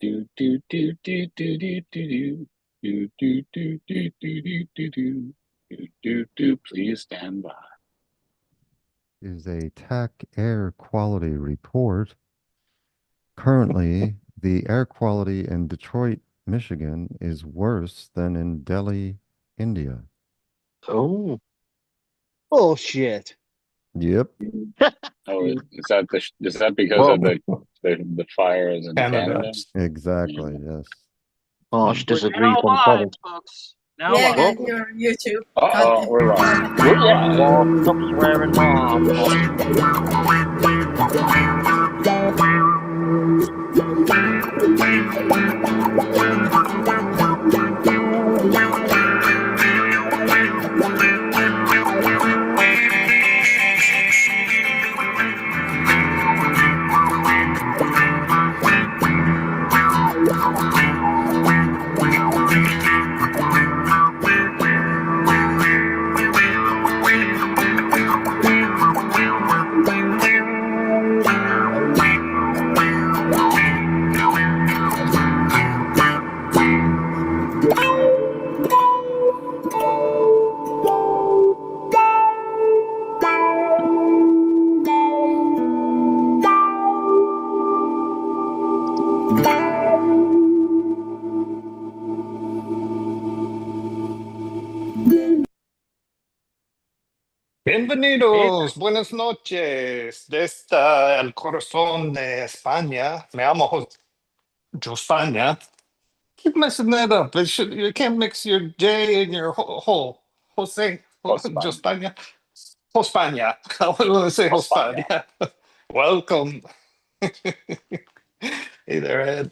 Do do do do do do do do do do do do do do do do do do. Please stand by. Is a TAC air quality report. Currently, the air quality in Detroit, Michigan is worse than in Delhi, India. Oh, bullshit. Yep. Oh, is that because Whoa. of the fires in Canada. Canada? Exactly, yes. Harsh We're disagree now from live, Kevin. folks. Now Yeah, live. guys, you're on YouTube. Uh-oh, we're live. We're Mom, live. stop swearing, Mom. Bienvenidos, buenas noches. Desde el corazón de España. Me llamo Joespaña. Keep messing that up. You can't mix your J and your whole. Jose, Joespaña. Joespaña. Joespaña. I want to say Joespaña. Welcome. Hey there, Ed.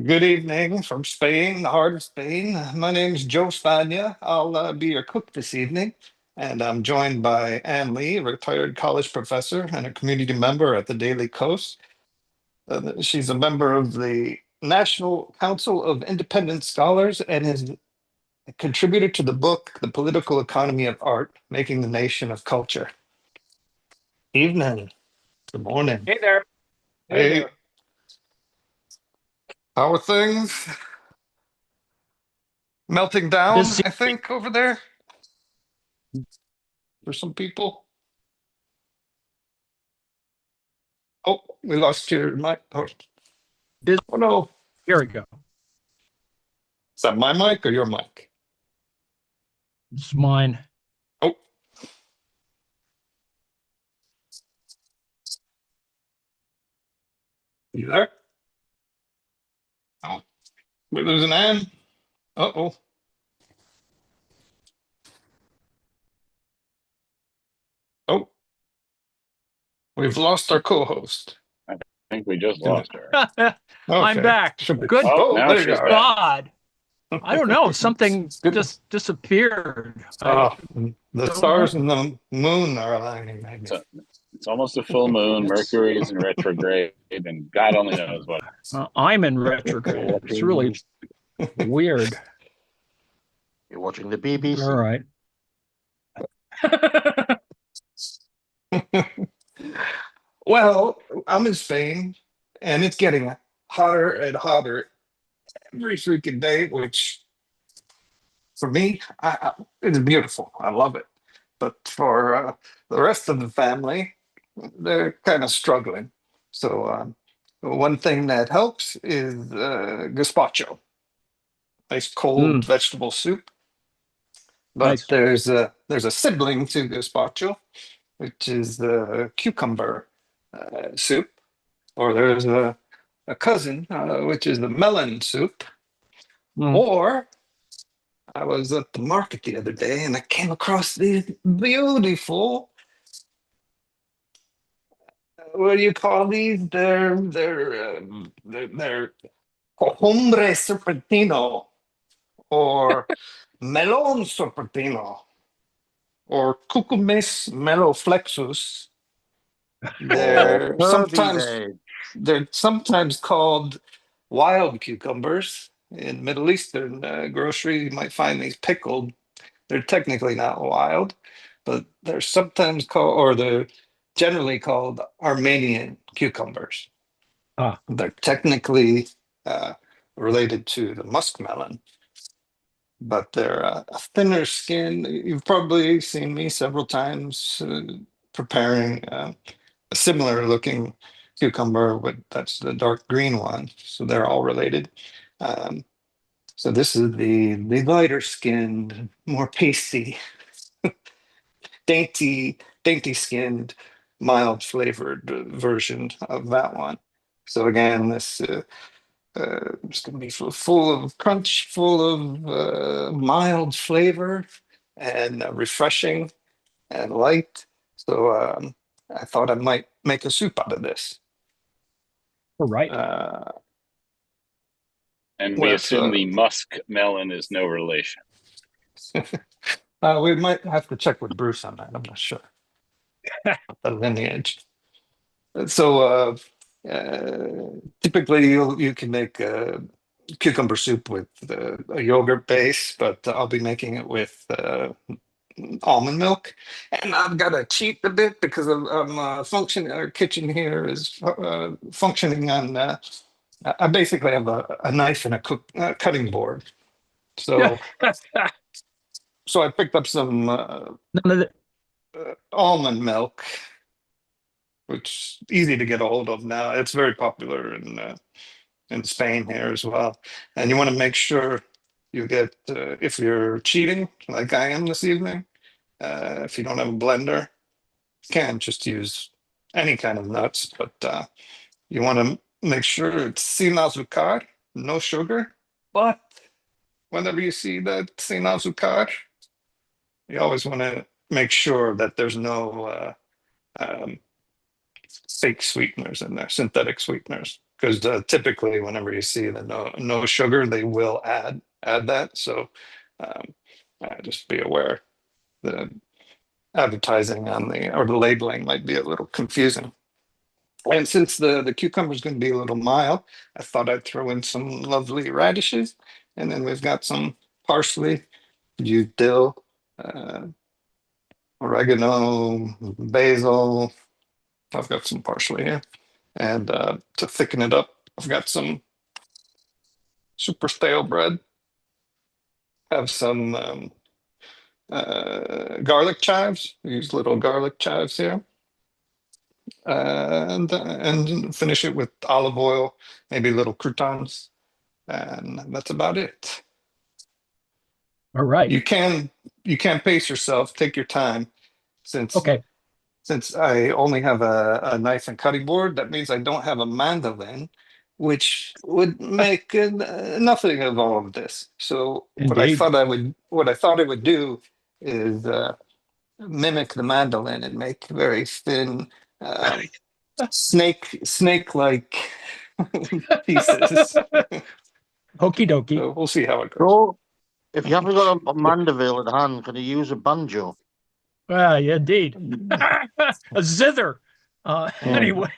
Good evening from Spain, the heart of Spain. My name's Joe Spagna. I'll be your cook this evening, and I'm joined by Ann Lee, a retired college professor and a community member at the Daily Coast. She's a member of the National Council of Independent Scholars and is a contributor to the book, The Political Economy of Art, Making the Nation of Culture. Evening. Good morning. Hey there. Hey. How are things? Melting down, Busy. I think, over there for some people. Oh, we lost your mic. Oh, oh no. Here we go. Is that my mic or your mic? It's mine. Oh. You there? Oh, we're losing Ann. Uh-oh. Oh, we've lost our co-host. I think we just lost her. I'm Okay. back. Should be. Good Oh, now there you she's are. back. God. I don't know. Something Good. just disappeared. Oh, the don't stars know. and the moon are aligning. Maybe. It's almost a full moon. Mercury is in retrograde, and God only knows what. I'm in retrograde. It's really weird. You're watching the BBC. All right. Well, I'm in Spain, and it's getting hotter and hotter every freaking day, which for me, it's beautiful. I love it. But for the rest of the family, they're kind of struggling. So one thing that helps is gazpacho, nice cold vegetable soup. But Nice. there's a sibling to gazpacho, which is the cucumber soup, or there's a cousin, which is the melon soup, or I was at the market the other day and I came across these beautiful, what do you call these? They're hombre serpentino or melon serpentino or cucumis meloflexus. They're sometimes they're sometimes called wild cucumbers. In Middle Eastern grocery, you might find these pickled. They're technically not wild, but they're sometimes called, or they're generally called Armenian cucumbers. They're technically related to the muskmelon, but they're a thinner skin. You've probably seen me several times preparing a similar looking cucumber, but that's the dark green one. So they're all related. Um, so this is the lighter skinned, more pasty, dainty skinned, mild flavored version of that one. So again, this it's going to be full of crunch, full of mild flavor, and refreshing and light. So I thought I might make a soup out of this. All right. And we With assume the musk melon is no relation. we might have to check with Bruce on that. I'm not sure. The lineage. So typically you can make cucumber soup with a yogurt base, but I'll be making it with almond milk. And I've got to cheat a bit because I'm functioning. Our kitchen here is functioning on. I basically have a knife and a cutting board. So I picked up some None of the, almond milk, which is easy to get a hold of now. It's very popular in Spain here as well. And you want to make sure you get, if you're cheating like I am this evening, if you don't have a blender, you can just use any kind of nuts, but you want to make sure it's sin azúcar, no sugar. But whenever you see that sin azúcar, you always want to make sure that there's no fake sweeteners in there, synthetic sweeteners, because typically whenever you see the no sugar, they will add that. So um, just be aware. The advertising on the labeling might be a little confusing. And since the cucumber is going to be a little mild, I thought I'd throw in some lovely radishes, and then we've got some parsley, dill, uh, oregano, basil. I've got some parsley here. And to thicken it up, I've got some super stale bread. Have some garlic chives. Use little garlic chives here. And finish it with olive oil, maybe little croutons. And that's about it. all right. You can pace yourself, take your time. Okay. Since I only have a knife and cutting board, that means I don't have a mandolin, which would make nothing of all of this. So Indeed. what I thought I would do is mimic the mandolin and make very thin, snake-like pieces. Okie dokie. So we'll see how it goes. So, if you haven't got a mandeville at hand, can you use a banjo? Yeah, indeed. A zither. Anyway.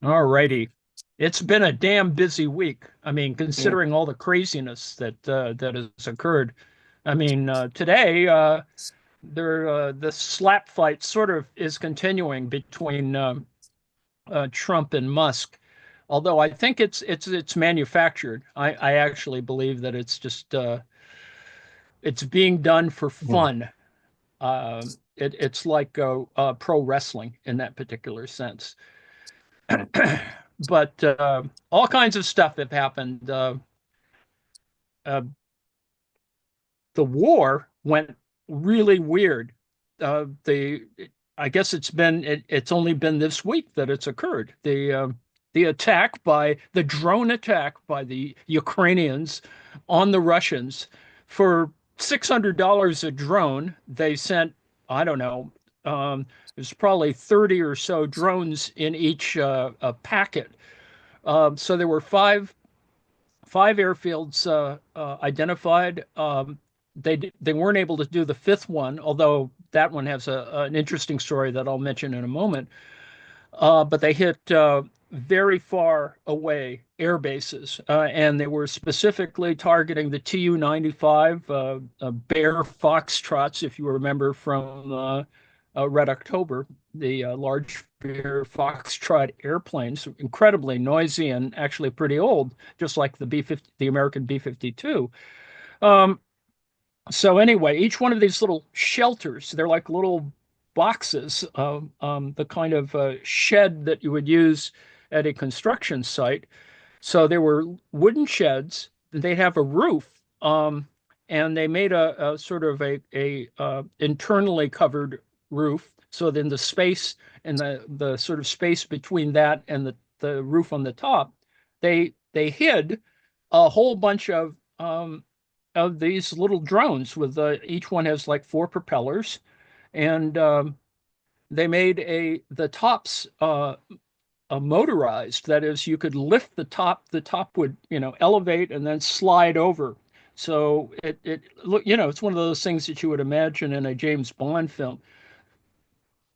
All righty. It's been a damn busy week. I mean, considering all the craziness that has occurred. I mean, today the slap fight sort of is continuing between Trump and Musk. Although I think it's manufactured. I actually believe that it's just it's being done for fun. It's like pro wrestling in that particular sense. But all kinds of stuff have happened. The war went really weird. I guess it's only been this week that it's occurred. The attack by the drone attack by the Ukrainians on the Russians for $600 a drone. They sent, I don't know, there's probably 30 or so drones in each packet. So there were five airfields identified. They weren't able to do the fifth one, although that one has an interesting story that I'll mention in a moment. But they hit very far away air bases, and they were specifically targeting the Tu-95 Bear Foxtrots, if you remember from Red October, the large rear Foxtrot airplanes, incredibly noisy and actually pretty old, just like the B-50, the American B-52. So anyway, each one of these little shelters, they're like little boxes, the kind of shed that you would use at a construction site. So there were wooden sheds. They'd have a roof, and they made a sort of a internally covered roof. So then the space and the sort of space between that and the roof on the top, they hid a whole bunch of these little drones with each one has like 4 propellers, and they made the tops motorized. That is, you could lift the top. The top would, elevate and then slide over. So it look, it's one of those things that you would imagine in a James Bond film.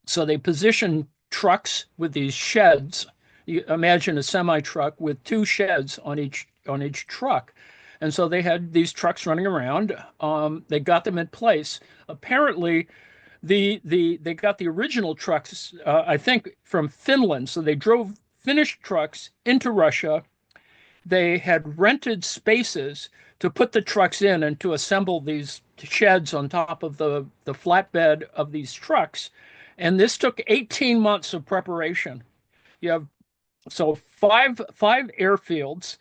So they position trucks with these sheds. You imagine a semi truck with 2 sheds on each truck. And so they had these trucks running around. They got them in place. Apparently, they got the original trucks, I think, from Finland. So they drove Finnish trucks into Russia. They had rented spaces to put the trucks in and to assemble these sheds on top of the flatbed of these trucks. And this took 18 months of preparation. You have so five airfields.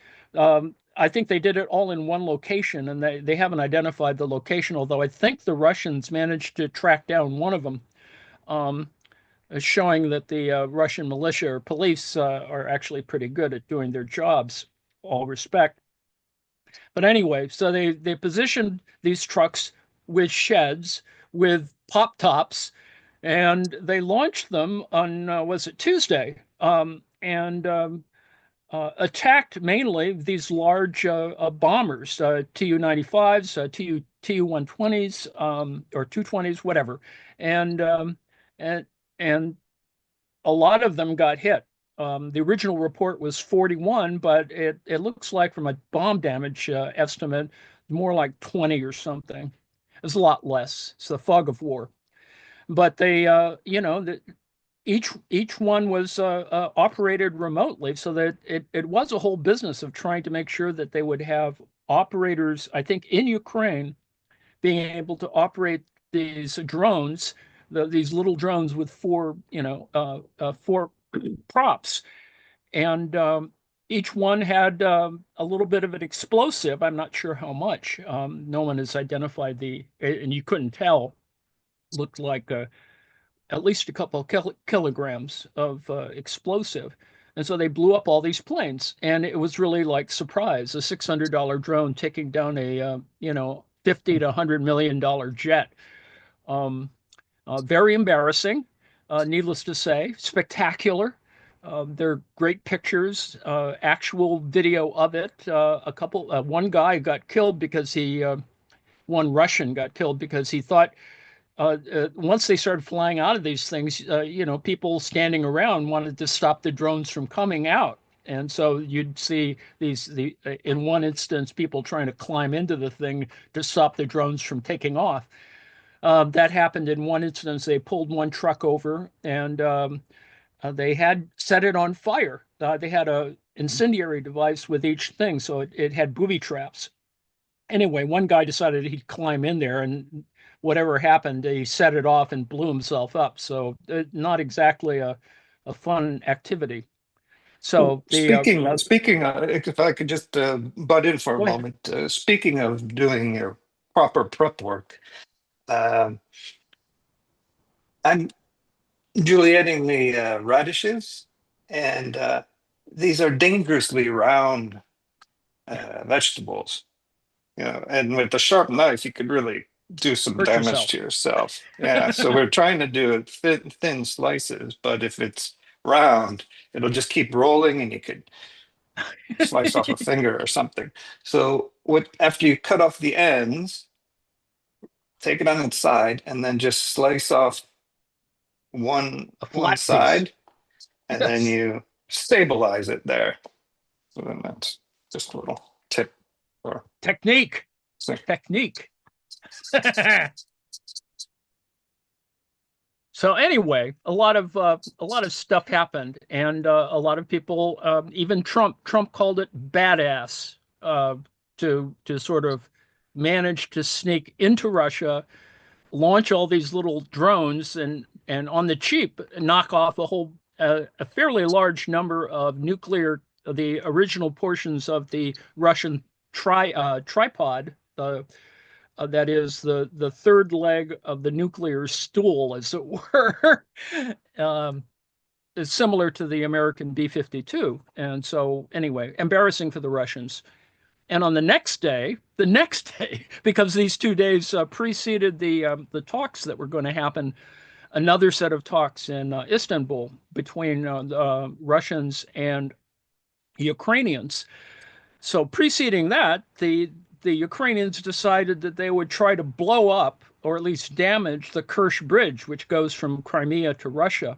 I think they did it all in one location, and they haven't identified the location, although I think the Russians managed to track down one of them, showing that the Russian militia or police are actually pretty good at doing their jobs, all respect. But anyway, so they positioned these trucks with sheds, with pop tops, and they launched them on, was it Tuesday? And attacked mainly these large bombers, Tu-95s, Tu-120s, or 220s, whatever, and and and a lot of them got hit. The original report was 41, but it looks like from a bomb damage estimate, more like 20 or something. It's a lot less. It's the fog of war. But they, each one was operated remotely, so that it was a whole business of trying to make sure that they would have operators, I think, in Ukraine, being able to operate these drones, these little drones with 4 props, and each one had a little bit of an explosive. I'm not sure how much. No one has identified and you couldn't tell. Looked like at least a couple of kilograms of explosive. And so they blew up all these planes, and it was really like surprise, a $600 drone taking down a 50 to $100 million jet. Very embarrassing, needless to say. Spectacular. There are great pictures, actual video of it. One guy got killed because one Russian got killed because he thought once they started flying out of these things, people standing around wanted to stop the drones from coming out. And so you'd see in one instance, people trying to climb into the thing to stop the drones from taking off. That happened in one instance. They pulled one truck over, and they had set it on fire. They had a incendiary device with each thing, so it had booby traps. Anyway, one guy decided he'd climb in there, and whatever happened, he set it off and blew himself up. So not exactly a fun activity. So speaking of, if I could just butt in for a moment, speaking of doing your proper prep work, I'm julienning the radishes, and these are dangerously round vegetables. And with a sharp knife, you could really do some hurt damage yourself. to yourself. Yeah, so we're trying to do it thin slices, but if it's round, it'll just keep rolling, and you could slice off a finger or something. So after you cut off the ends, take it on its side, and then just slice off one side, and then you stabilize it there. So then that's just a little tip for technique. So anyway, a lot of stuff happened, and a lot of people, even Trump called it badass, to sort of manage to sneak into Russia, launch all these little drones, and on the cheap knock off a fairly large number of the original portions of the Russian tripod. That is the third leg of the nuclear stool, as it were. Is similar to the American B-52. And so, anyway, embarrassing for the Russians. And on the next day, because these 2 days preceded the talks that were going to happen, another set of talks in Istanbul between the Russians and Ukrainians. So preceding that, the Ukrainians decided that they would try to blow up or at least damage the Kerch Bridge, which goes from Crimea to Russia.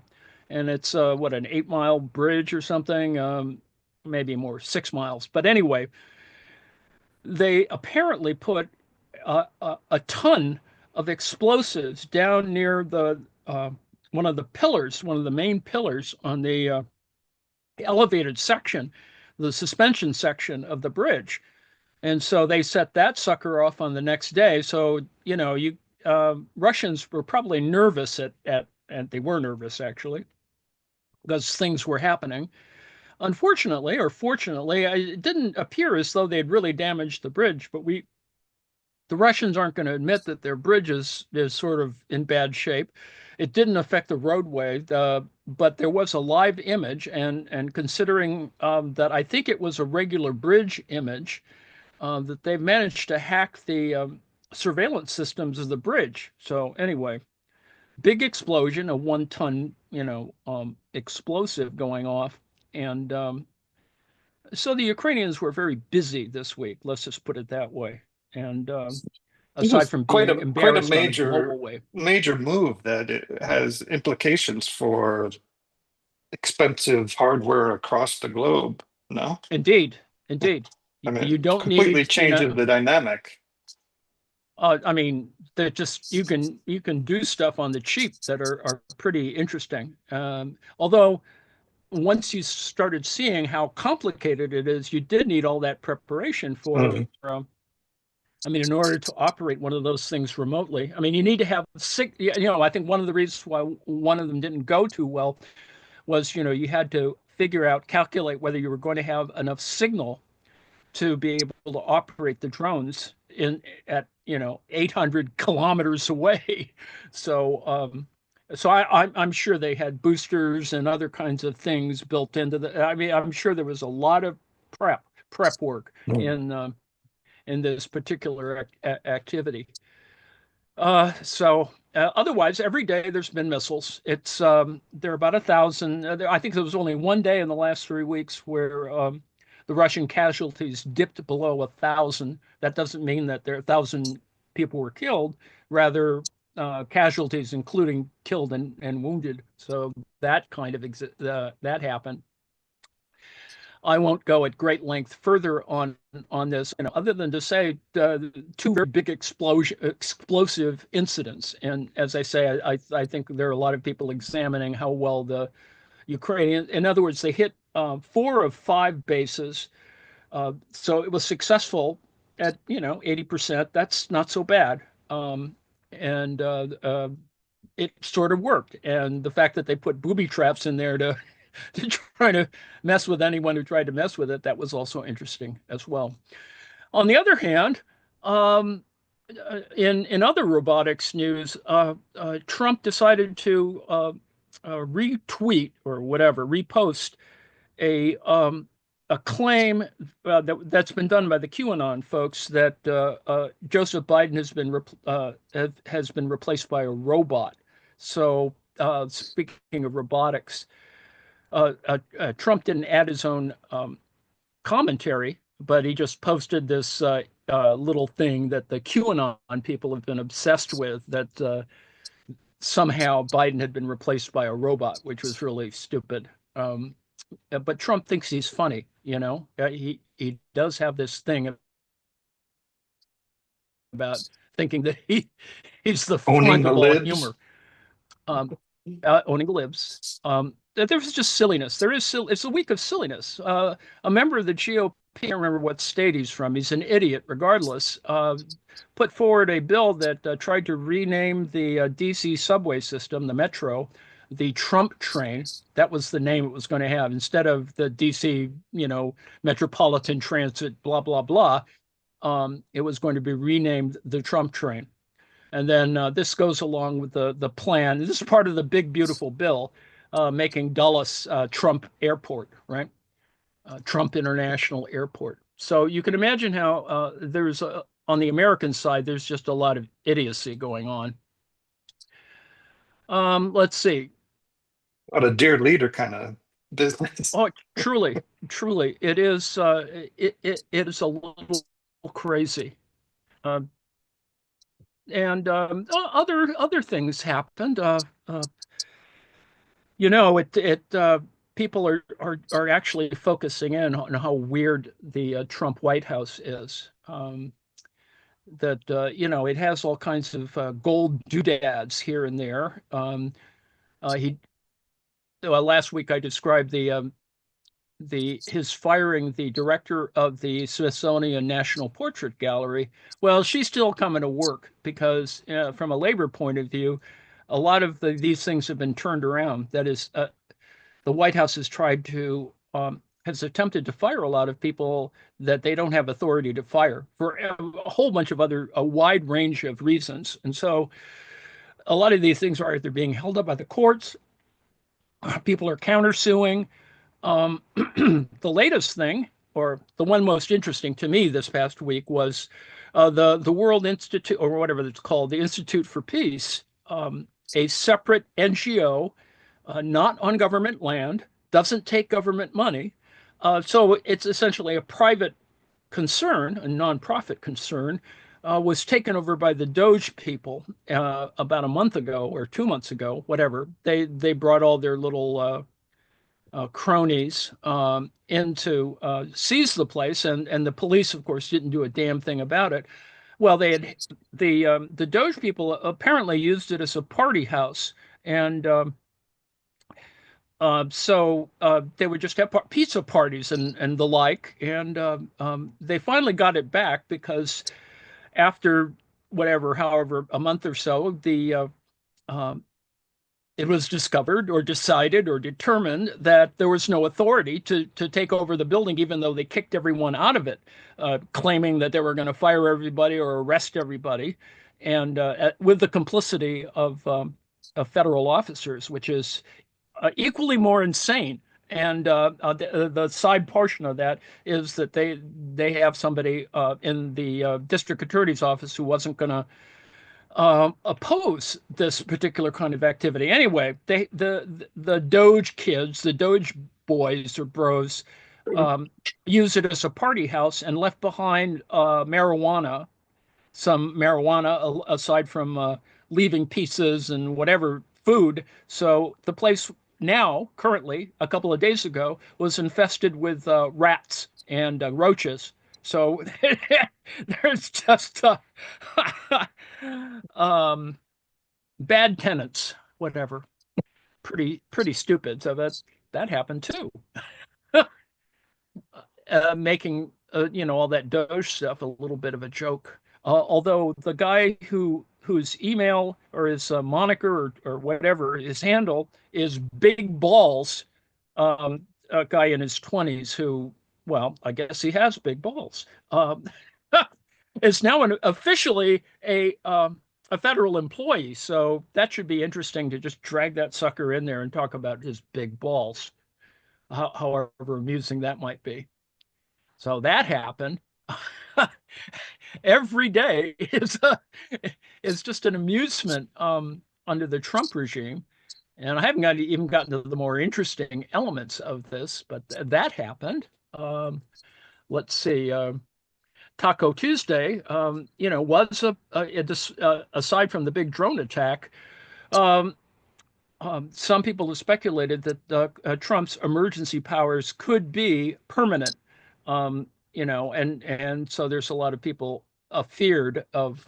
And it's an 8-mile bridge or something, maybe more, 6 miles. But anyway, they apparently put a ton of explosives down near one of the main pillars on the elevated section, the suspension section of the bridge. And so they set that sucker off on the next day. So, Russians were probably nervous and they were nervous actually, because things were happening. Unfortunately, or fortunately, it didn't appear as though they'd really damaged the bridge, but the Russians aren't going to admit that their bridge is sort of in bad shape. It didn't affect the roadway, but there was a live image, and considering that I think it was a regular bridge image, that they've managed to hack the surveillance systems of the bridge. So anyway, big explosion, a 1-ton, explosive going off. And so the Ukrainians were very busy this week, let's just put it that way. And aside from being embarrassed on a global way. Major move that it has implications for expensive hardware across the globe. No? Indeed. I mean, you don't completely need changes the dynamic. I mean, that just you can do stuff on the cheap that are pretty interesting. Although once you started seeing how complicated it is, you did need all that preparation for. In order to operate one of those things remotely, you need to have I think one of the reasons why one of them didn't go too well was, you had to calculate whether you were going to have enough signal to be able to operate the drones at 800 kilometers away. So I'm sure they had boosters and other kinds of things built into I'm sure there was a lot of prep work in this particular activity. Otherwise, every day there's been missiles. It's there are about 1,000. I think there was only one day in the last 3 weeks where the Russian casualties dipped below 1,000. That doesn't mean that there 1,000 people were killed. Rather, casualties, including killed and wounded. So that kind of that happened. I won't go at great length further on this, other than to say 2 very big explosive incidents. And as I say, I think there are a lot of people examining how well the Ukrainians, in other words, they hit 4 of 5 bases. So it was successful at 80%. That's not so bad. It sort of worked. And the fact that they put booby traps in there to try to mess with anyone who tried to mess with it, that was also interesting as well. On the other hand, in other robotics news, Trump decided to retweet or whatever, repost a claim that's been done by the QAnon folks that Joseph Biden has been replaced by a robot. So speaking of robotics, Trump didn't add his own commentary, but he just posted this little thing that the QAnon people have been obsessed with, that somehow Biden had been replaced by a robot, which was really stupid. But Trump thinks he's funny, he does have this thing about thinking that he's the front of all humor. owning libs. There was just silliness. It's a week of silliness. A member of the GOP, I don't remember what state he's from. He's an idiot, regardless. Put forward a bill that tried to rename the DC subway system, the Metro, the Trump train. That was the name it was going to have instead of the DC, Metropolitan Transit, blah blah blah. It was going to be renamed the Trump train. And then this goes along with the plan. This is part of the big, beautiful bill making Dulles Trump Airport, right? Trump International Airport. So you can imagine how on the American side, there's just a lot of idiocy going on. Let's see. What a dear leader kind of business. Oh, truly, truly, it is. It is a little crazy. And other things happened. People are actually focusing in on how weird the Trump White House is. It has all kinds of gold doodads here and there. Last week I described his firing the director of the Smithsonian National Portrait Gallery. Well, she's still coming to work because, from a labor point of view, a lot of these things have been turned around. That is, the White House has attempted to fire a lot of people that they don't have authority to fire for a whole bunch of a wide range of reasons. And so a lot of these things are either being held up by the courts, people are countersuing. The latest thing, or the one most interesting to me this past week, was the World Institute, or whatever it's called, the Institute for Peace, a separate NGO, not on government land, doesn't take government money. So it's essentially a private concern, a nonprofit concern, was taken over by the Doge people about a month ago or 2 months ago, whatever. They brought all their little cronies in to seize the place, and the police, of course, didn't do a damn thing about it. Well, the Doge people apparently used it as a party house, and so they would just have pizza parties and the like, and they finally got it back because after however, a month or so, it was discovered or decided or determined that there was no authority to take over the building, even though they kicked everyone out of it, claiming that they were going to fire everybody or arrest everybody, and with the complicity of federal officers, which is equally more insane. And the side portion of that is that they have somebody in the district attorney's office who wasn't going to oppose this particular kind of activity. Anyway, the Doge kids, the Doge boys or bros, use it as a party house and left behind some marijuana aside from leaving pieces and whatever food. So the place now, currently, a couple of days ago, was infested with rats and roaches. So there's just bad tenants, whatever. Pretty stupid. So that happened too. Making all that Doge stuff a little bit of a joke. Although the guy whose email or his moniker or whatever his handle is Big Balls, a guy in his 20s who, well, I guess he has big balls, is now officially a federal employee. So that should be interesting to just drag that sucker in there and talk about his big balls, however amusing that might be. So that happened. Every day is just an amusement under the Trump regime. And I haven't even gotten to the more interesting elements of this, but that happened. Let's see. Taco Tuesday, was aside from the big drone attack, some people have speculated that Trump's emergency powers could be permanent. And so there's a lot of people feared of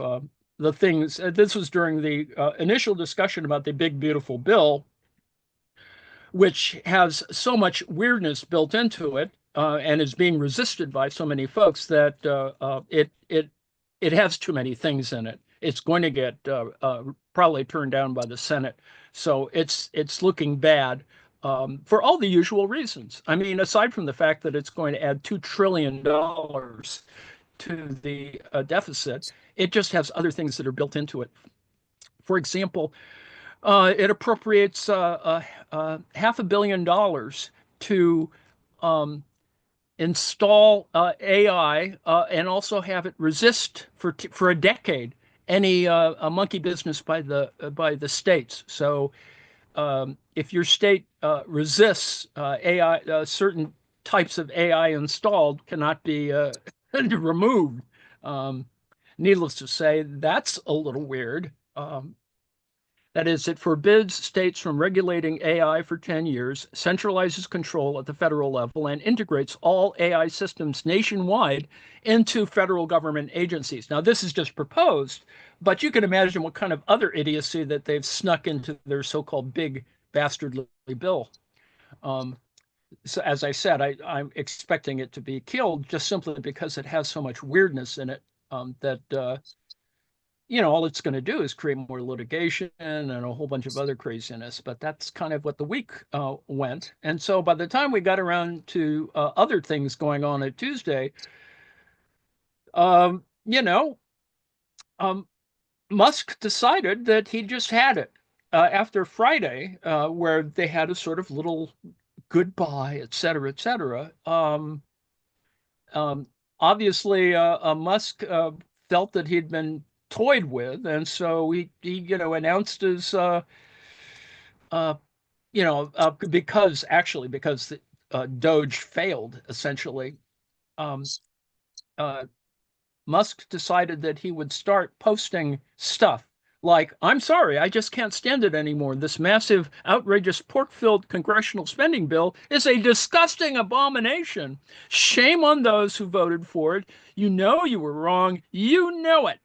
the things. This was during the initial discussion about the big, beautiful bill, which has so much weirdness built into it and is being resisted by so many folks that it has too many things in it. It's going to get probably turned down by the Senate, so it's looking bad for all the usual reasons. I mean, aside from the fact that it's going to add $2 trillion to the deficit, it just has other things that are built into it. For example, it appropriates $500 million to install AI and also have it resist for a decade any a monkey business by the states. So if your state resists AI, certain types of AI installed cannot be removed. Um, Needless to say, that's a little weird. That is, it forbids states from regulating AI for 10 years, centralizes control at the federal level, and integrates all AI systems nationwide into federal government agencies. Now, this is just proposed, but you can imagine what kind of other idiocy that they've snuck into their so-called big bastardly bill. So, as I said, I'm expecting it to be killed just simply because it has so much weirdness in it that all it's going to do is create more litigation and a whole bunch of other craziness. But that's kind of what the week went. And so by the time we got around to other things going on at Tuesday, um, you know, um, Musk decided that he just had it after Friday, where they had a sort of little goodbye, et cetera, et cetera. Um, Obviously, Musk felt that he'd been toyed with, and so he announced his because the Doge failed essentially. Um, uh, Musk decided that he would start posting stuff like, I'm sorry, I just can't stand it anymore. This massive, outrageous, pork filled congressional spending bill is a disgusting abomination. Shame on those who voted for it. You know you were wrong. You know it.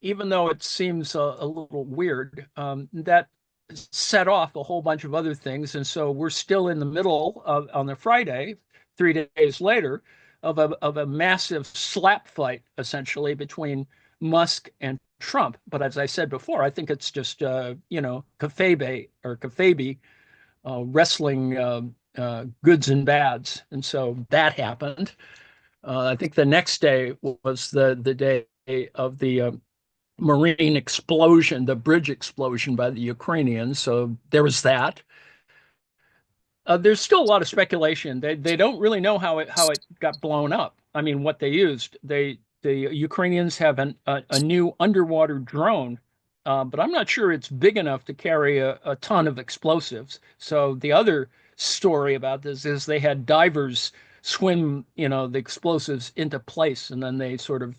Even though it seems a little weird, that set off a whole bunch of other things. And so we're still in the middle of, on the Friday, 3 days later, of a massive slap fight, essentially, between Musk and Trump. But as I said before, I think it's just, kayfabe wrestling goods and bads. And so that happened. I think the next day was the day of the marine explosion, the bridge explosion by the Ukrainians. So there was that. There's still a lot of speculation. They don't really know how it got blown up. I mean, what they used. The Ukrainians have a new underwater drone, but I'm not sure it's big enough to carry a ton of explosives. So the other story about this is they had divers swim, the explosives into place, and then they sort of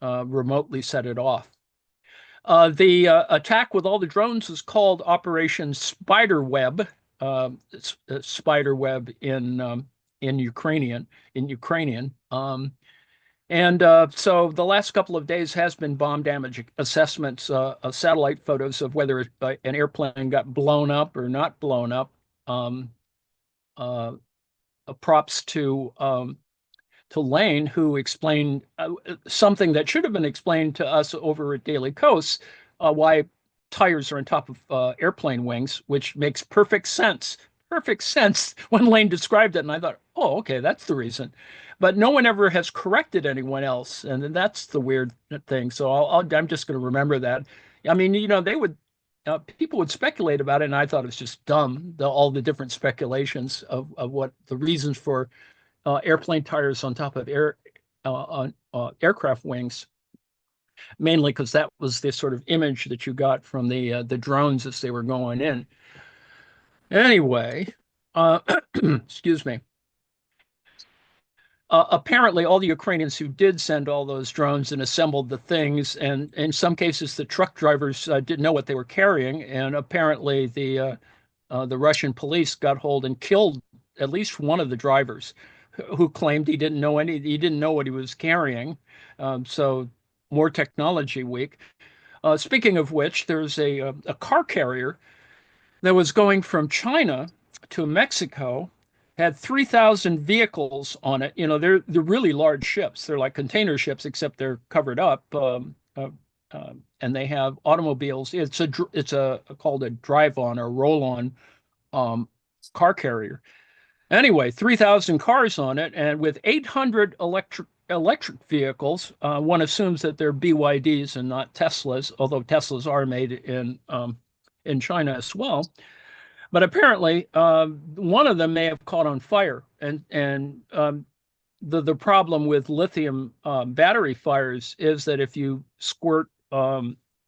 remotely set it off. The attack with all the drones is called Operation Spiderweb. Spiderweb in Ukrainian. And so the last couple of days has been bomb damage assessments, satellite photos of whether an airplane got blown up or not blown up. Props to Lane, who explained something that should have been explained to us over at Daily Kos, why tires are on top of airplane wings, which makes perfect sense. Perfect sense when Lane described it. And I thought, oh, okay, that's the reason. But no one ever has corrected anyone else. And that's the weird thing. So I'm just going to remember that. I mean, people would speculate about it, and I thought it was just dumb, all the different speculations of what the reasons for airplane tires on top of aircraft wings, mainly because that was the sort of image that you got from the drones as they were going in. Anyway, excuse me. Apparently, all the Ukrainians who did send all those drones and assembled the things, and in some cases, the truck drivers didn't know what they were carrying, and apparently the Russian police got hold and killed at least one of the drivers, who claimed he didn't know what he was carrying. So more technology week. Speaking of which, there's a car carrier that was going from China to Mexico had 3,000 vehicles on it. You know, they're really large ships. They're like container ships, except they're covered up. And they have automobiles. It's a called a drive-on or roll-on car carrier. Anyway, 3,000 cars on it, and with 800 electric vehicles. One assumes that they're BYDs and not Teslas, although Teslas are made in China as well. But apparently, one of them may have caught on fire, and the problem with lithium battery fires is that if you squirt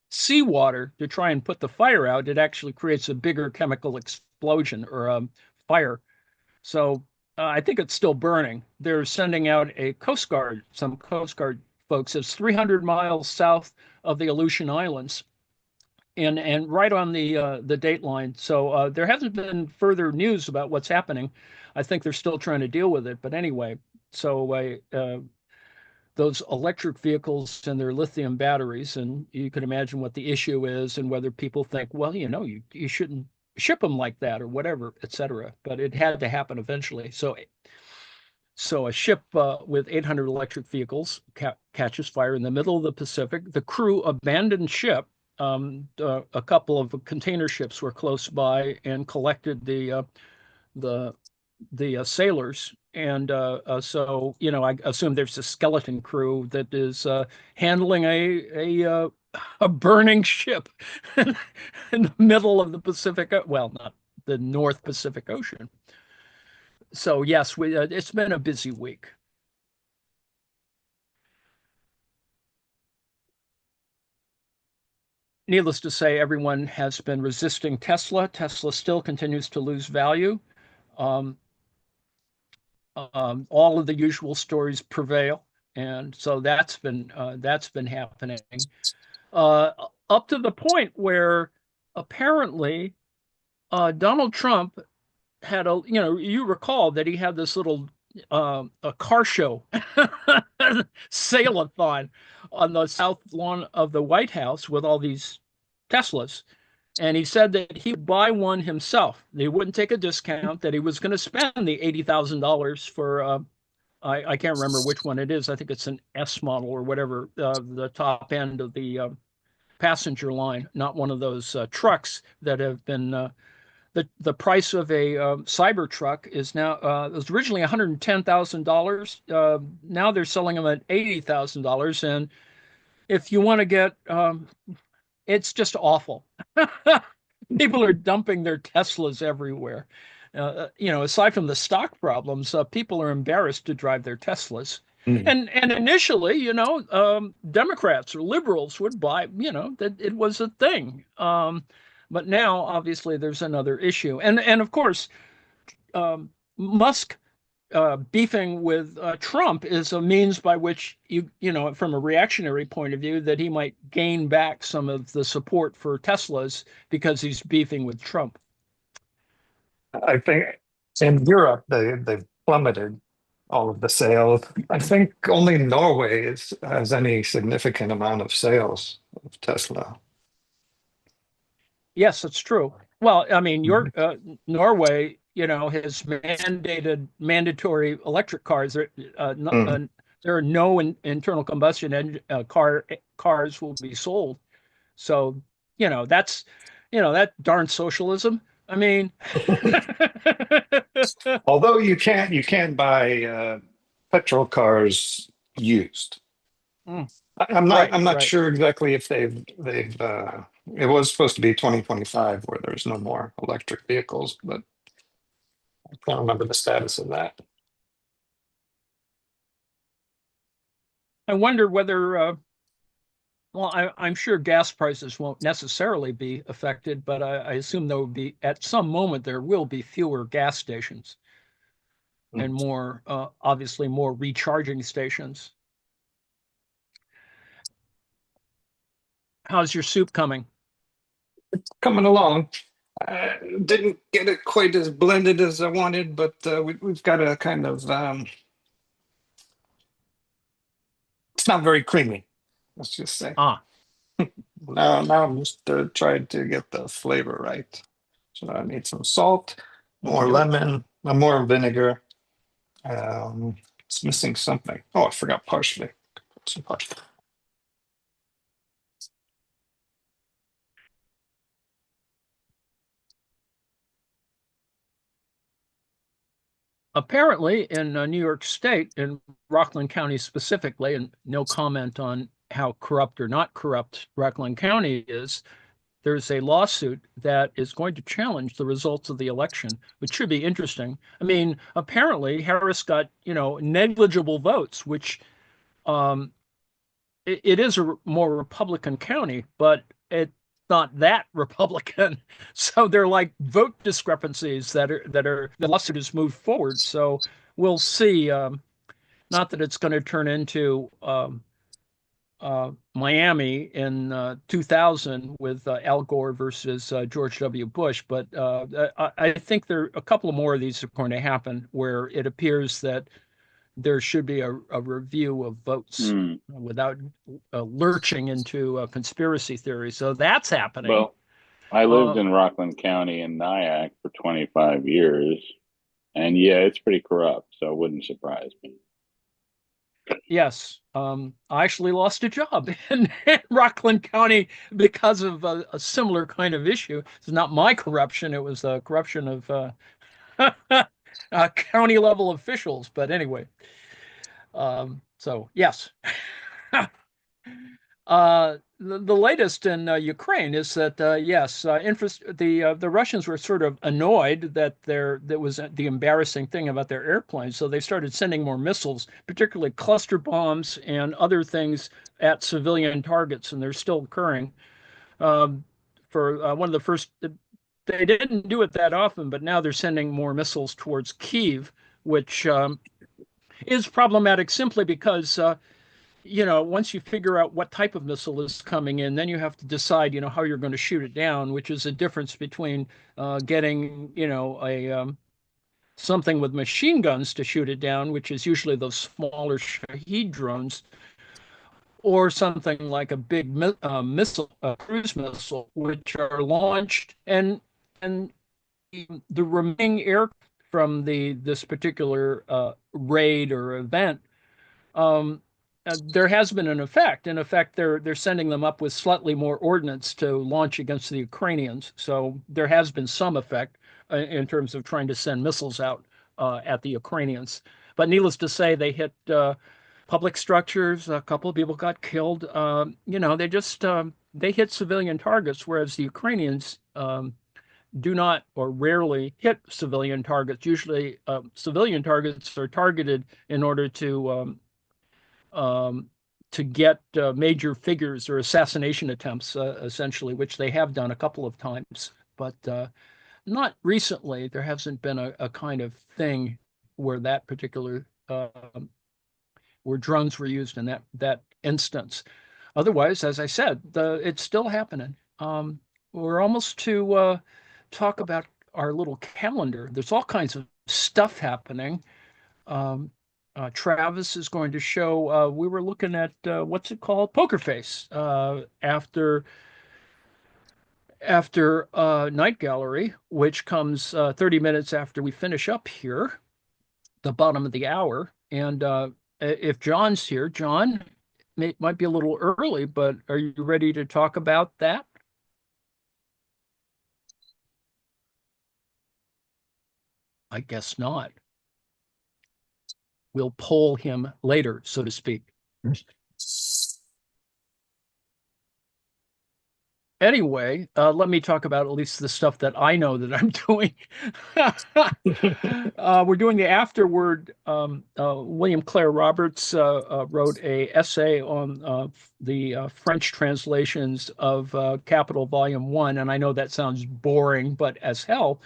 seawater to try and put the fire out, it actually creates a bigger chemical explosion or a fire. So I think it's still burning. They're sending out some Coast Guard folks. It's 300 miles south of the Aleutian Islands, and right on the date line. So there hasn't been further news about what's happening. I think they're still trying to deal with it. But anyway, so those electric vehicles and their lithium batteries, and you can imagine what the issue is and whether people think, well, you know, you shouldn't ship them like that or whatever, etc. But it had to happen eventually. So a ship with 800 electric vehicles catches fire in the middle of the Pacific. The crew abandoned ship. A couple of container ships were close by and collected the sailors. And so, you know, I assume there's a skeleton crew that is handling a burning ship in the middle of the Pacific. Well, not the North Pacific Ocean. So yes, it's been a busy week. Needless to say, everyone has been resisting Tesla. Tesla still continues to lose value. All of the usual stories prevail, and so that's been happening up to the point where apparently Donald Trump had you recall that he had this little a car show sale-a-thon on the south lawn of the White House with all these Teslas. And he said that he would buy one himself. He wouldn't take a discount, that he was going to spend the $80,000 for, I can't remember which one it is. I think it's an S model or whatever, the top end of the passenger line, not one of those trucks that have been, the price of a Cyber truck is now, it was originally $110,000. Now they're selling them at $80,000. And if you want to get, it's just awful. People are dumping their Teslas everywhere. Aside from the stock problems, people are embarrassed to drive their Teslas. And initially, Democrats or liberals would buy, that it was a thing. But now, obviously, there's another issue. And of course, Musk beefing with Trump is a means by which from a reactionary point of view, that he might gain back some of the support for Teslas because he's beefing with Trump. I think in Europe they've plummeted all of the sales. I think only Norway has any significant amount of sales of Tesla. Yes, that's true. Well, I mean, Norway, has mandated mandatory electric cars. There are no internal combustion cars will be sold. So, that's, that darn socialism. I mean, although you can buy petrol cars used. I'm not sure exactly if they've it was supposed to be 2025 where there's no more electric vehicles, but I can't remember the status of that. I wonder whether I'm sure gas prices won't necessarily be affected, but I assume there will be, at some moment, there will be fewer gas stations and more, obviously, more recharging stations. How's your soup coming? It's coming along. Didn't get it quite as blended as I wanted, but we've got a kind of, it's not very creamy, let's just say. Ah. Now I'm just trying to get the flavor right. So I need some salt, more lemon, more vinegar. It's missing something. Oh, I forgot parsley. Some parsley. Apparently, in New York State, in Rockland County specifically, and no comment on how corrupt or not corrupt Rockland County is, there's a lawsuit that is going to challenge the results of the election, which should be interesting. I mean, apparently Harris got, negligible votes, which it is a more Republican county, but it's not that Republican. So they're like vote discrepancies that the lawsuit has moved forward. So we'll see. Not that it's going to turn into Miami in 2000 with Al Gore versus George W. Bush, but I think there a couple of more of these are going to happen where it appears that there should be a review of votes without lurching into a conspiracy theory. So that's happening. Well, I lived in Rockland County in Nyack for 25 years, and yeah, it's pretty corrupt, so it wouldn't surprise me. Yes, I actually lost a job in Rockland County because of a similar kind of issue. It's not my corruption; it was the corruption of county level officials. But anyway, so yes. The latest in Ukraine is that yes, the Russians were sort of annoyed that that was the embarrassing thing about their airplanes, so they started sending more missiles, particularly cluster bombs and other things at civilian targets, and they're still occurring. For one of the first, they didn't do it that often, but now they're sending more missiles towards Kyiv, which is problematic simply because once you figure out what type of missile is coming in, then you have to decide, how you're going to shoot it down, which is a difference between getting, something with machine guns to shoot it down, which is usually those smaller Shahed drones, or something like a big missile, cruise missile, which are launched, and the remaining air from this particular raid or event. There has been an effect. In effect, they're sending them up with slightly more ordnance to launch against the Ukrainians. So there has been some effect in terms of trying to send missiles out at the Ukrainians. But needless to say, they hit public structures. A couple of people got killed. They just they hit civilian targets, whereas the Ukrainians do not or rarely hit civilian targets. Usually, civilian targets are targeted in order to get major figures or assassination attempts, essentially, which they have done a couple of times, but not recently. There hasn't been a kind of thing where that particular where drones were used in that instance. Otherwise, as I said, it's still happening. We're almost to talk about our little calendar. There's all kinds of stuff happening. Travis is going to show. We were looking at what's it called? Poker Face after Night Gallery, which comes 30 minutes after we finish up here, the bottom of the hour. And if John's here, John, might be a little early, but are you ready to talk about that? I guess not. We'll poll him later, so to speak. Anyway, let me talk about at least the stuff that I know that I'm doing. We're doing the afterword. William Clare Roberts wrote an essay on the French translations of Capital Volume 1, and I know that sounds boring, but as hell.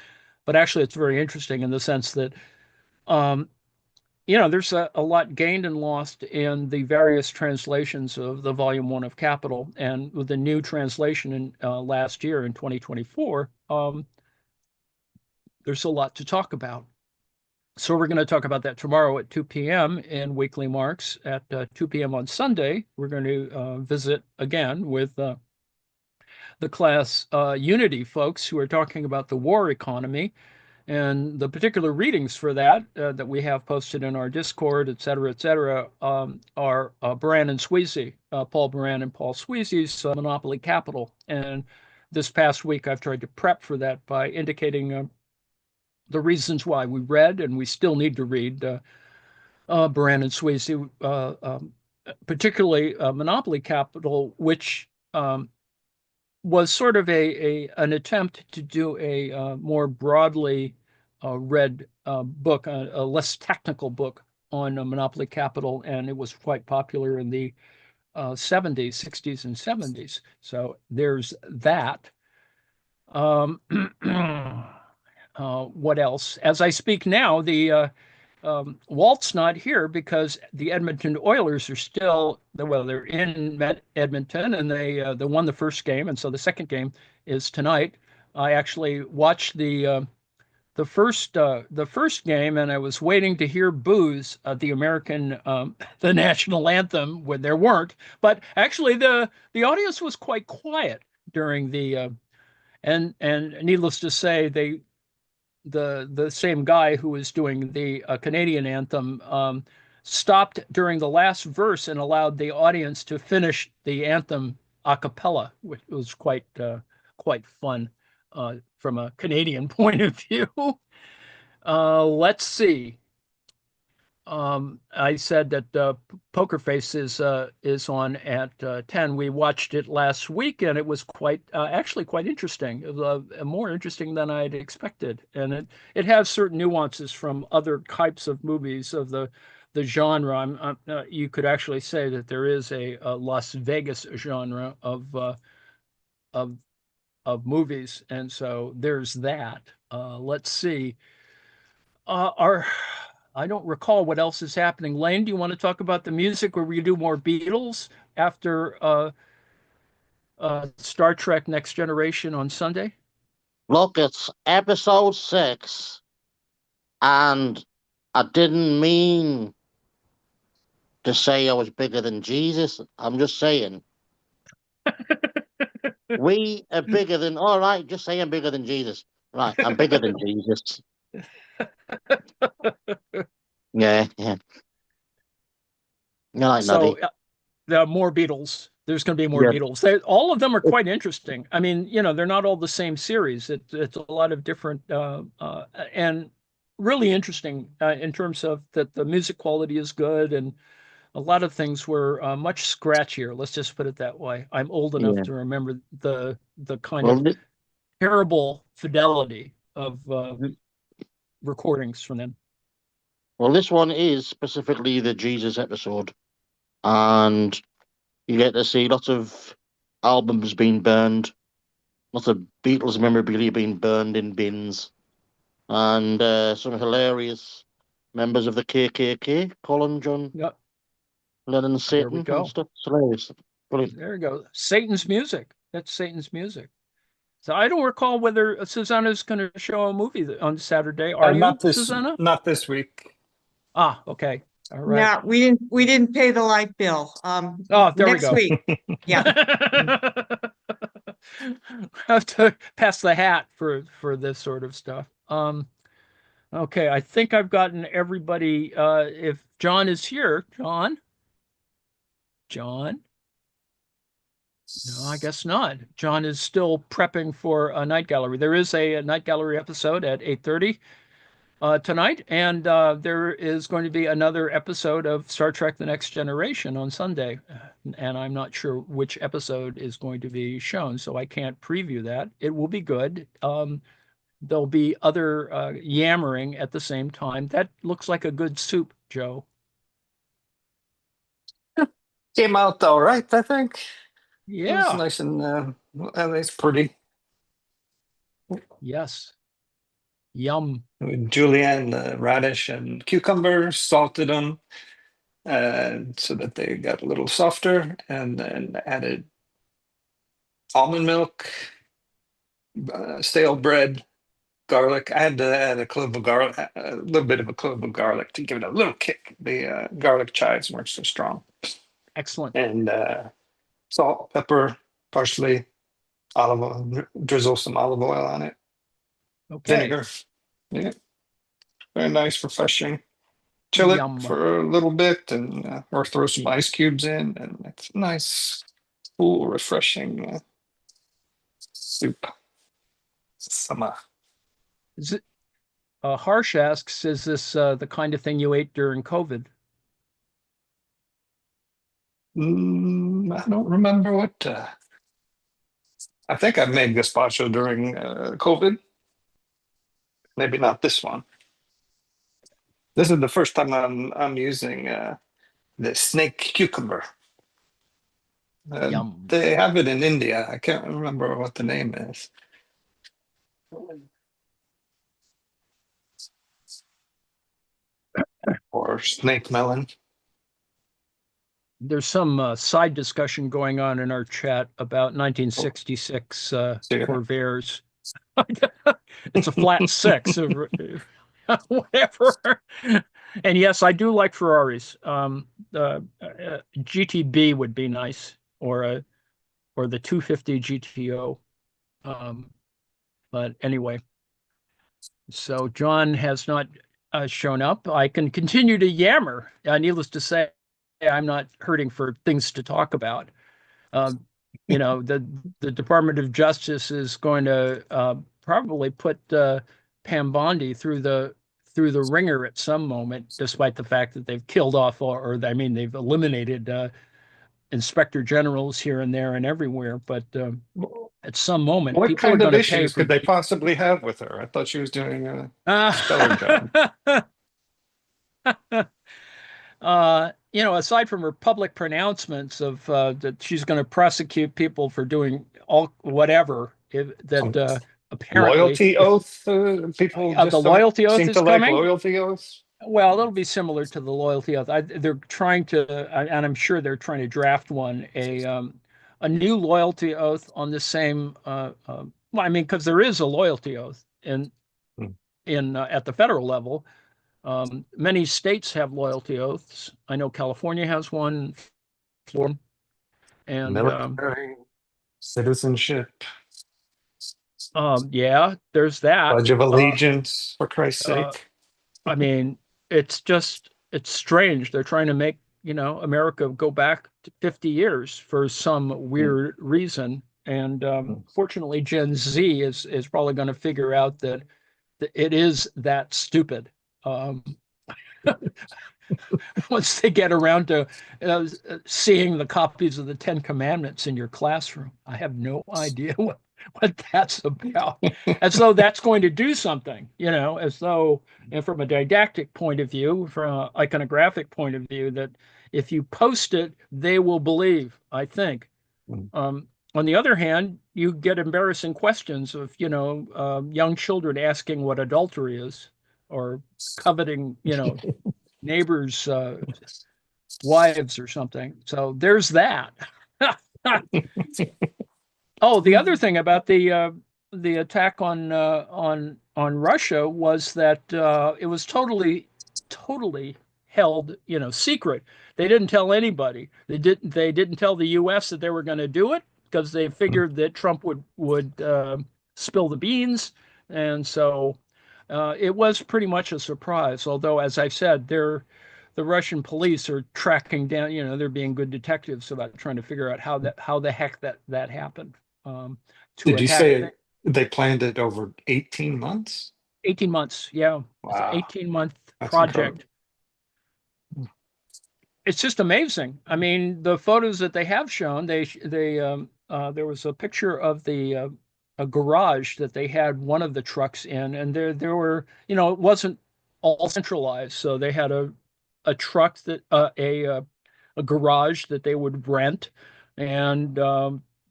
But actually, it's very interesting in the sense that there's a lot gained and lost in the various translations of the Volume 1 of Capital. And with the new translation in last year in 2024, there's a lot to talk about. So we're going to talk about that tomorrow at 2 p.m. in Weekly Marks. At 2 p.m. on Sunday, we're going to visit again with the class Unity folks who are talking about the war economy. And the particular readings for that that we have posted in our Discord, et cetera, are Baran and Sweezy, Paul Baran and Paul Sweezy's Monopoly Capital. And this past week, I've tried to prep for that by indicating the reasons why we read, and we still need to read Baran and Sweezy, particularly Monopoly Capital, which was sort of an attempt to do a more broadly read book, a less technical book on Monopoly Capital, and it was quite popular in the 70s, 60s, and 70s. So there's that. What else? As I speak now, the Walt's not here because the Edmonton Oilers are still, well, they're in Edmonton, and they won the first game, and so the second game is tonight. I actually watched the first game, and I was waiting to hear boos the American the national anthem when there weren't, but actually the audience was quite quiet during the and needless to say, the same guy who was doing the Canadian anthem stopped during the last verse and allowed the audience to finish the anthem a cappella, which was quite fun from a Canadian point of view. Let's see. I said that Poker Face is on at 10. We watched it last week, and it was actually quite interesting. It was, more interesting than I'd expected, and it has certain nuances from other types of movies of the genre. You could actually say that there is a Las Vegas genre of movies, and so there's that. Let's see. I don't recall what else is happening. Lane, do you want to talk about the music, or we do more Beatles after Star Trek Next Generation on Sunday? Look, it's episode 6, and I didn't mean to say I was bigger than Jesus. I'm just saying. We are bigger than, all right, just say I'm bigger than Jesus. Right, I'm bigger than Jesus. Yeah. Like So Noddy. there are more Beatles. There's going to be more Yeah. Beatles. All of them are quite interesting. I mean, they're not all the same series. It's a lot of different and really interesting in terms of that the music quality is good, and a lot of things were much scratchier. Let's just put it that way. I'm old enough Yeah. to remember the kind Well, of terrible fidelity of recordings from them. well, this one is specifically the Jesus episode, and you get to see lots of albums being burned, lots of Beatles memorabilia being burned in bins, and some hilarious members of the KKK, Colin, John, Yep, Lennon, there we Satan, go. and stuff. It's hilarious. Brilliant. There you go. Satan's music. That's Satan's music. So I don't recall whether Susanna's going to show a movie on Saturday. Are you, Susanna? Not this week. Ah, okay. All right. Yeah, we didn't pay the light bill. Oh, there we next go. week. Yeah. Have to pass the hat for this sort of stuff. Okay, I think I've gotten everybody. If John is here, John. No, I guess not. John is still prepping for a night gallery. There is a night gallery episode at 8:30 tonight, and there is going to be another episode of Star Trek: The Next Generation on Sunday, and I'm not sure which episode is going to be shown, so I can't preview that. It will be good. There'll be other yammering at the same time. That looks like a good soup, Joe. Came out all right, I think. It was Yeah. nice and it's pretty. Yes. Yum. With julienne, radish, and cucumber, salted them so that they got a little softer, and then added almond milk, stale bread, garlic. I had to add a little bit of a clove of garlic to give it a little kick. The garlic chives weren't so strong. Excellent. And salt, pepper, parsley, olive oil, drizzle some olive oil on it. Okay. Vinegar. Yeah. Very nice, refreshing. Chill it Yum. for a little bit, and or throw some ice cubes in, and it's nice, cool, refreshing soup. Summer. Is it, Harsh asks, is this the kind of thing you ate during COVID? I don't remember what. I think I've made gazpacho during COVID. Maybe not this one. This is the first time I'm using the snake cucumber. Yum. They have it in India. I can't remember what the name is. Or snake melon. There's some side discussion going on in our chat about 1966 Corvairs. It's a flat six, whatever. And yes, I do like Ferraris. GTB would be nice, or the 250 GTO. But anyway, so John has not shown up. I can continue to yammer. Needless to say, I'm not hurting for things to talk about. You know, the Department of Justice is going to probably put Pam Bondi through the ringer at some moment, despite the fact that they've killed off, or I mean, they've eliminated inspector generals here and there and everywhere. But at some moment, What people are kind of going to pay issues for. could they possibly have with her? I thought she was doing a stellar job. You know, aside from her public pronouncements of that she's going to prosecute people for doing all whatever, that apparently Loyalty oath. People the just don't loyalty oath seem is to like coming. loyalty oaths. Well, it'll be similar to the loyalty oath. They're trying to, and I'm sure they're trying to draft one, a new loyalty oath on the same. Well, I mean, because there is a loyalty oath in at the federal level. Many states have loyalty oaths. I know California has one, Florida, and Military, citizenship, yeah, there's that. Pledge of Allegiance, for Christ's sake. I mean, it's strange. They're trying to make, you know, America go back to 50 years for some weird reason. And fortunately, Gen Z is probably going to figure out that it is that stupid. Once they get around to seeing the copies of the Ten Commandments in your classroom, I have no idea what that's about. As though that's going to do something, you know, as though, and from a didactic point of view, from an iconographic point of view, that if you post it, they will believe, I think. On the other hand, you get embarrassing questions of, you know, young children asking what adultery is, or coveting, you know, neighbors' wives or something. So there's that. Oh, the other thing about the attack on Russia was that it was totally held, you know, secret. They didn't tell anybody. They didn't tell the U.S. that they were going to do it because they figured that Trump would spill the beans, and so it was pretty much a surprise. Although, as I said, the Russian police are tracking down. You know, they're being good detectives about trying to figure out how the heck that happened. Did you say they planned it over 18 months? 18 months, yeah. Wow. It's an 18-month That's project. incredible. It's just amazing. I mean, the photos that they have shown, there was a picture of a garage that they had one of the trucks in, and there were, you know, it wasn't all centralized, so they had a truck that a garage that they would rent, and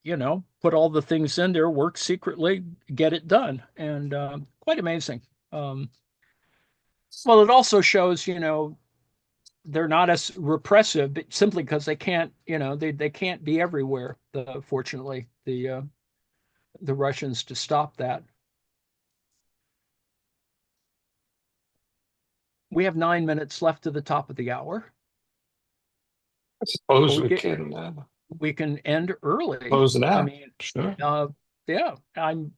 you know, put all the things in there, work secretly, get it done, and quite amazing. Well, it also shows, you know, they're not as repressive, but simply because they can't, you know, they can't be everywhere. Fortunately, the Russians to stop that. We have 9 minutes left to the top of the hour. I suppose Well, we can we can end early. close it out. I mean, Sure. Yeah. I'm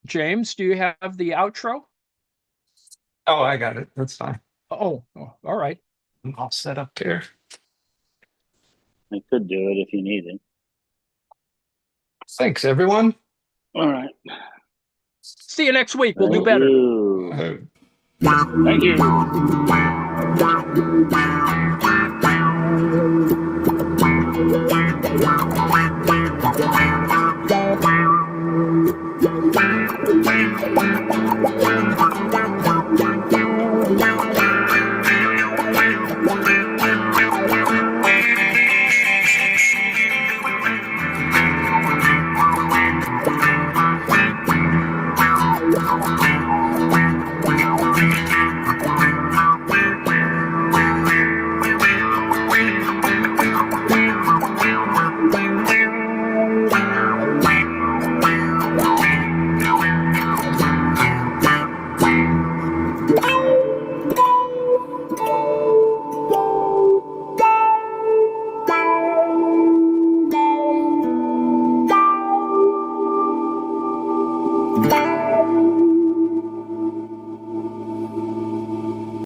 James, do you have the outro? Oh, I got it. That's fine. Oh, all right. I'm all set up here. I could do it if you need it. Thanks, everyone. All right. See you next week. We'll do Thank better. you. Thank you.